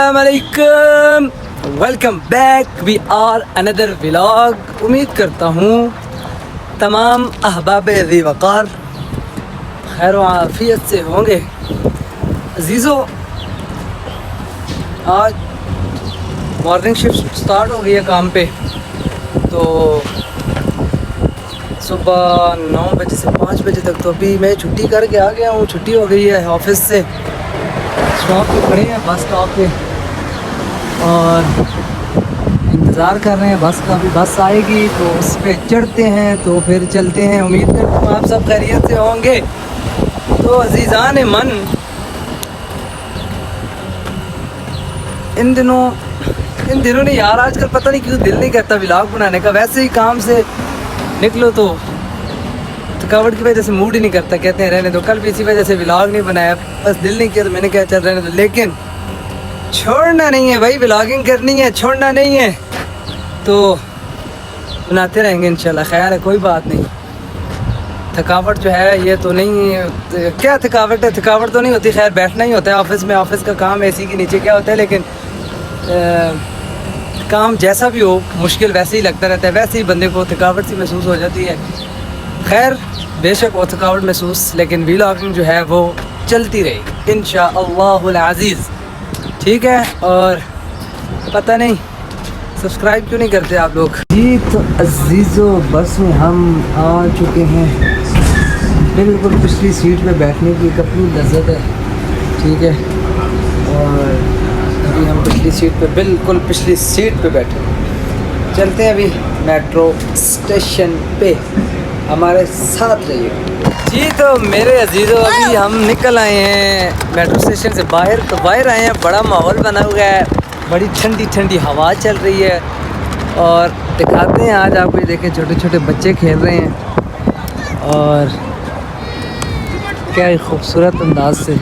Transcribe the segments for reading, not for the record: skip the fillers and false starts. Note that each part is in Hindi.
अस्सलाम वालेकुम, welcome back. We are another vlog. उम्मीद करता हूँ तमाम अहबाब ज़ी वक़ार खैर व आफ़ियत से होंगे। अज़ीज़ों, आज मॉर्निंग शिफ्ट स्टार्ट हो गई है काम पे, तो सुबह 9 बजे से 5 बजे तक तो अभी मैं छुट्टी करके आ गया हूँ। छुट्टी हो गई है ऑफिस से। स्टॉप पे खड़े हैं, बस स्टॉप पे, और इंतज़ार कर रहे हैं बस का। भी बस आएगी तो उस पर चढ़ते हैं तो फिर चलते हैं। उम्मीद करता हूँ आप सब खैरियत से होंगे। तो अज़ीज़ान मन, इन दिनों ने यार आजकल पता नहीं क्यों दिल नहीं करता व्लॉग बनाने का। वैसे ही काम से निकलो तो थकावट की वजह से मूड ही नहीं करता, कहते हैं रहने दो। कल भी इसी वजह से व्लॉग नहीं बनाया, बस दिल नहीं किया तो मैंने कहा चल रहने दो। लेकिन छोड़ना नहीं है भाई, व्लॉगिंग करनी है, छोड़ना नहीं है, तो बनाते रहेंगे इंशाल्लाह। ख्याल है, कोई बात नहीं। थकावट जो है ये तो नहीं है, क्या थकावट है, थकावट तो नहीं होती। खैर बैठना ही होता है ऑफिस में, ऑफिस का काम एसी के नीचे क्या होता है। लेकिन काम जैसा भी हो मुश्किल वैसे ही लगता रहता है, वैसे ही बंदे को थकावट सी महसूस हो जाती है। खैर बेशक वो थकावट महसूस, लेकिन व्लॉगिंग जो है वो चलती रहेगी इंशाअल्लाहुल अज़ीज़। ठीक है, और पता नहीं सब्सक्राइब क्यों नहीं करते आप लोग जी। तो अज़ीज़ों, बस में हम आ चुके हैं। बिल्कुल पिछली सीट पे बैठने की एक अपनी लज़्ज़त है, ठीक है। और अभी हम पिछली सीट पे, बिल्कुल पिछली सीट पे बैठे हैं। चलते हैं अभी मेट्रो स्टेशन पे, हमारे साथ रहिए जी। तो मेरे अजीज़ों, अभी हम निकल आए हैं मेट्रो स्टेशन से बाहर। तो बाहर आए हैं, बड़ा माहौल बना हुआ है, बड़ी ठंडी ठंडी हवा चल रही है। और दिखाते हैं आज आपको, ये देखें छोटे छोटे बच्चे खेल रहे हैं, और क्या ही खूबसूरत अंदाज से।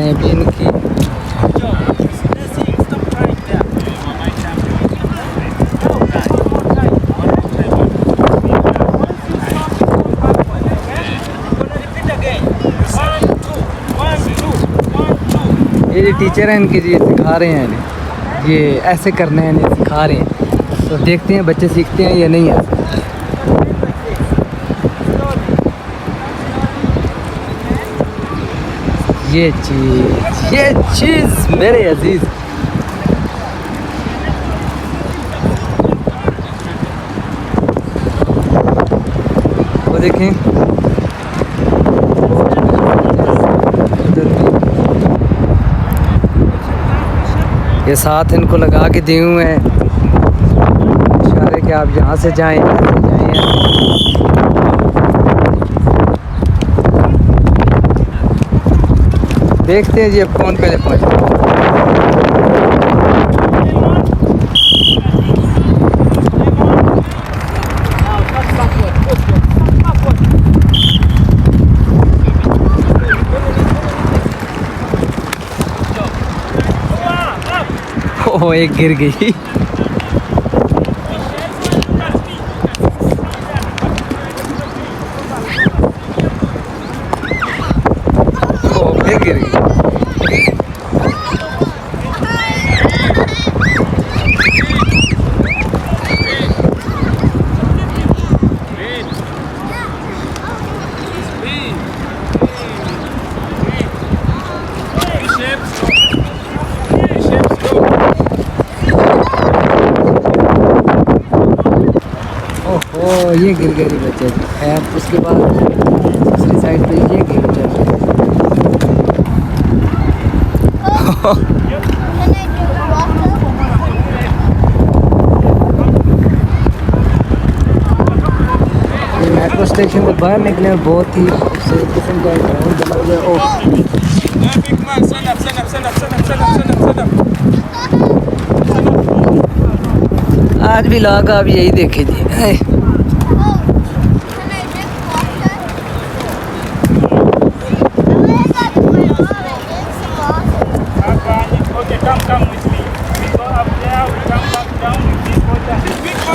अभी इनकी ये टीचर हैं इनके जी, सिखा रहे हैं इन्हें, ये ऐसे करने हैं, इन्हें सिखा रहे हैं। तो देखते हैं बच्चे सीखते हैं या नहीं है। ये चीज़ मेरे अजीज, वो देखें, ये साथ इनको लगा के दिए हुए हैं इशारे कि आप यहाँ से जाएं, ऐसे जाएं। देखते हैं जी अब कौन पहले पहुँचे। ओह, एक गिर गई। गिर गई। ओह, ये गिर गई बच्चे। खैर उसके बाद दूसरी साइड पे ये गिर जाते हैं। ये मेट्रो स्टेशन से बाहर निकले में बहुत ही खूबसूरत किस्म का ग्राउंड बना हुआ है। ओह, आज भी लाग आप यही देखे जी।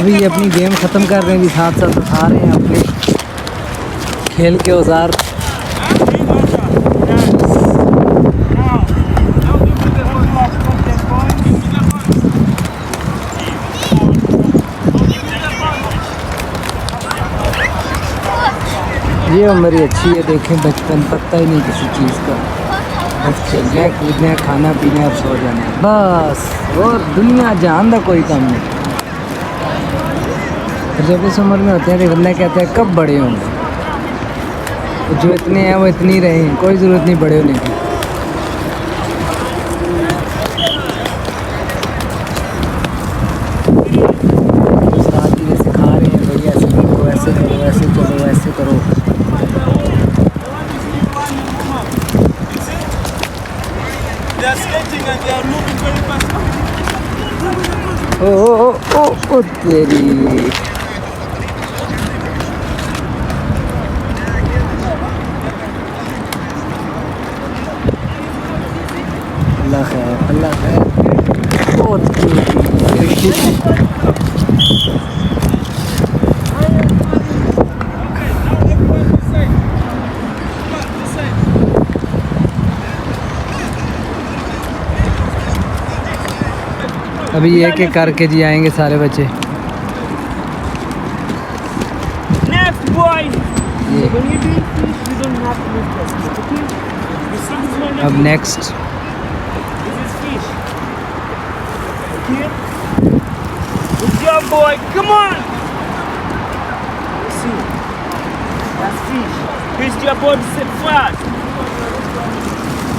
अभी ये अपनी गेम ख़त्म कर रहे हैं जी, साथ साथ उठा रहे हैं अपने खेल के औजार। ये उम्र ही अच्छी है, देखें बचपन पता ही नहीं किसी चीज़ का, बस खेलना कूदना खाना पीना और सो जाना बस, और दुनिया जहान का कोई काम नहीं। फिर जब इस उम्र में होते हैं तो बंदा कहता है कब बड़े होंगे, तो जो इतने हैं वो इतनी रहे हैं, कोई ज़रूरत नहीं बड़े होने की। साथ ही सिखा रहे हैं भाई, ऐसे करो ऐसे करो ऐसे चलो ऐसे करो। ओ तेरी अल्लाह खैर अल्लाह खैर। अभी एक एक करके जी आएंगे सारे बच्चे। Next boy. When you do fish, you don't have to make this. Okay? You see this one? अब next This is fish. Okay? Good job, boy. Come on. You see? That's fish. Twist your body, sit flat.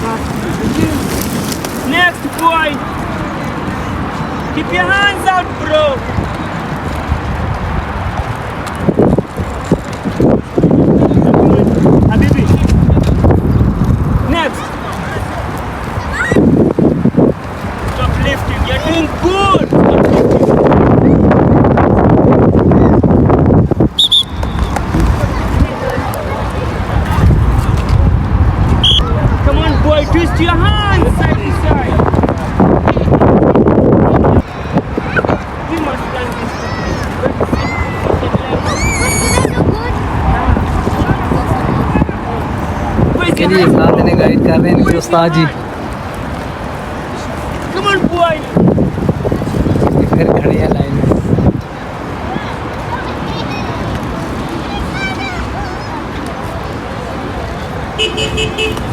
That's fish. Okay? Next boy. Keep your hands out, bro. Habibi. Next. Stop lifting. You're doing good. Come on, boy. Twist your hands side to side. We must learn this. के लिए साथ इन्हें गाइड कर रहे हैं इनके उस्ताद जी। Come on, boy. ये फिर खड़े हैं लाइन में।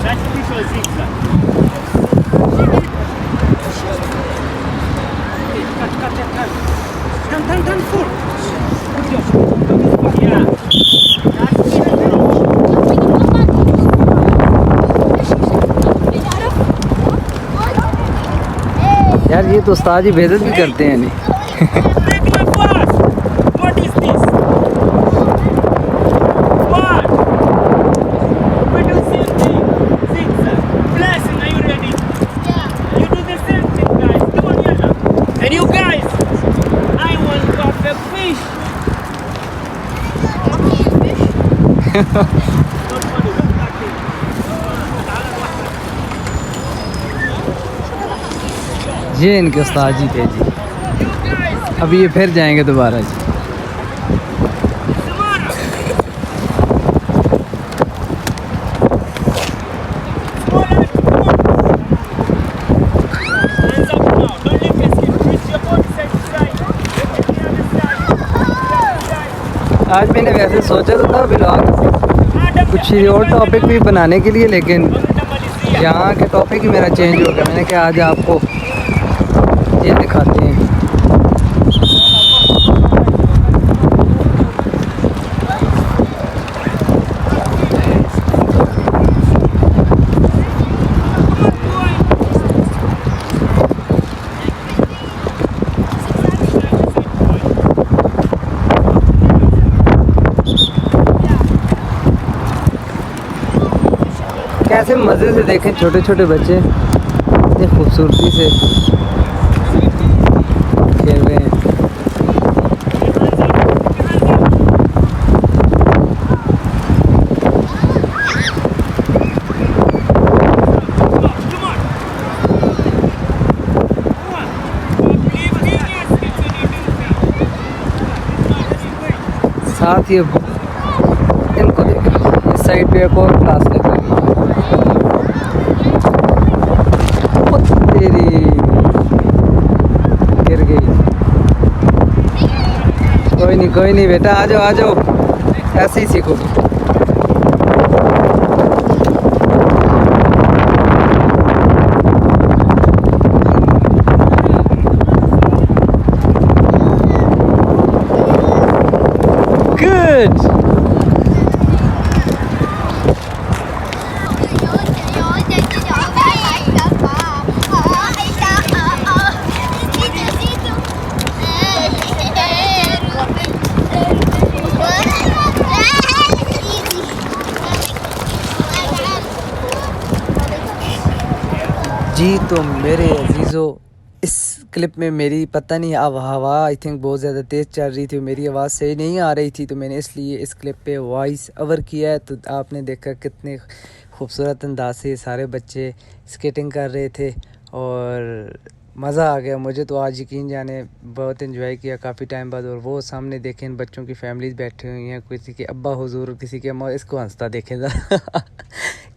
That's fish or zigzag. Turn, full. Good job. Yeah. यार ये तो उस्ताद जी बेइज्जत भी करते हैं नहीं। Break my fast. What is this? What? We do same thing. Zigzag. Blessing, are you ready? Yeah. You do the same thing, guys. Come on, Yalla. And you guys, I want to catch a fish. Don't worry, don't catch it. ये इनके उस्ताद जी थे जी। अब ये फिर जाएंगे दोबारा जी। आज मैंने वैसे सोचा तो था व्लॉग कुछ और टॉपिक भी बनाने के लिए, लेकिन यहाँ के टॉपिक ही मेरा चेंज हो गया। मैंने कहा आज आपको ये दिखाते हैं। कैसे मज़े से देखें छोटे छोटे बच्चे इतनी खूबसूरती से खेल रहे हैं। ये इनको देखो, इस साइड पे एक और क्लास लग रही है। ओ तेरी, गिर गई। कोई नहीं बेटा, आ जाओ, ऐसे ही सीखोगे। Good. जी तो मेरे अजीज़ों, इस क्लिप में मेरी पता नहीं अब हवा आई थिंक बहुत ज़्यादा तेज़ चल रही थी, मेरी आवाज़ सही नहीं आ रही थी, तो मैंने इसलिए इस क्लिप पे वॉइस ओवर किया है। तो आपने देखा कितने खूबसूरत अंदाज से सारे बच्चे स्केटिंग कर रहे थे और मज़ा आ गया मुझे तो। आज यकीन जाने बहुत इन्जॉय किया काफ़ी टाइम बाद। और वो सामने देखें इन बच्चों की फैमिलीज़ बैठी हुई हैं, किसी के अब्बा हुजूर, किसी के अम्मा, इसको हंसता देखें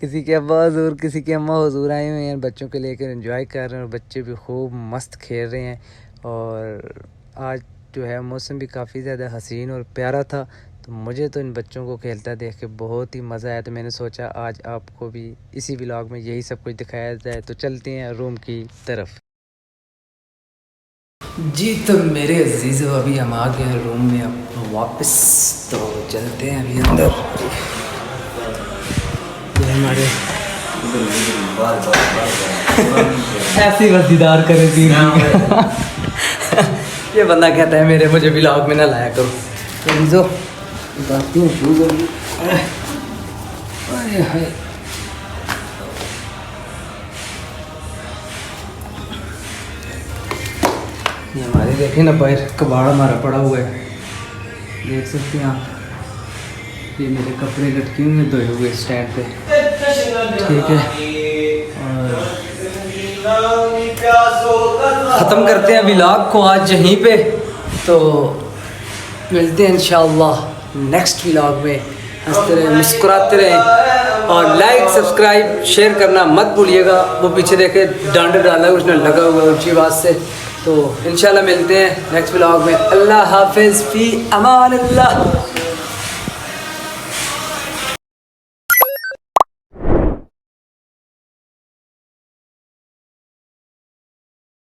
किसी के अब्बा हुजूर, किसी के अम्मा हुजूर आए हुए हैं, बच्चों को लेकर एंजॉय कर रहे हैं और बच्चे भी खूब मस्त खेल रहे हैं। और आज जो है मौसम भी काफ़ी ज़्यादा हसीन और प्यारा था, तो मुझे तो इन बच्चों को खेलता देख के बहुत ही मज़ा आया। तो मैंने सोचा आज आपको भी इसी व्लॉग में यही सब कुछ दिखाया जाए। तो चलते हैं रूम की तरफ। जी तो मेरे अजीज़ों, अभी हम आ गए हैं रूम में अब वापस, तो चलते हैं अभी अंदर। ये हमारे ऐसी बस दीदार करे थी ये बंदा कहता है मेरे मुझे व्लॉग में ना लाया करो। तो अजीज़ों बताती हूँ शूज़ अभी। ये हमारे देखें ना बाहर कबाड़ हमारा पड़ा हुआ है, देख सकते हैं आप। ये मेरे कपड़े लटके हुए धोए हुए स्टैंड पे, ठीक है। और ख़त्म करते हैं व्लॉग को आज यहीं पे, तो मिलते हैं इंशाअल्लाह नेक्स्ट व्लॉग में। हंसते रहें, मुस्कुराते रहें और लाइक सब्सक्राइब शेयर करना मत भूलिएगा। वो पीछे देखे डांड डाला उसने लगा हुआ ऊँची आवाज़ से। तो इंशाल्लाह मिलते हैं नेक्स्ट व्लॉग में। अल्लाह हाफिज़, फ़ी अमान अल्लाह।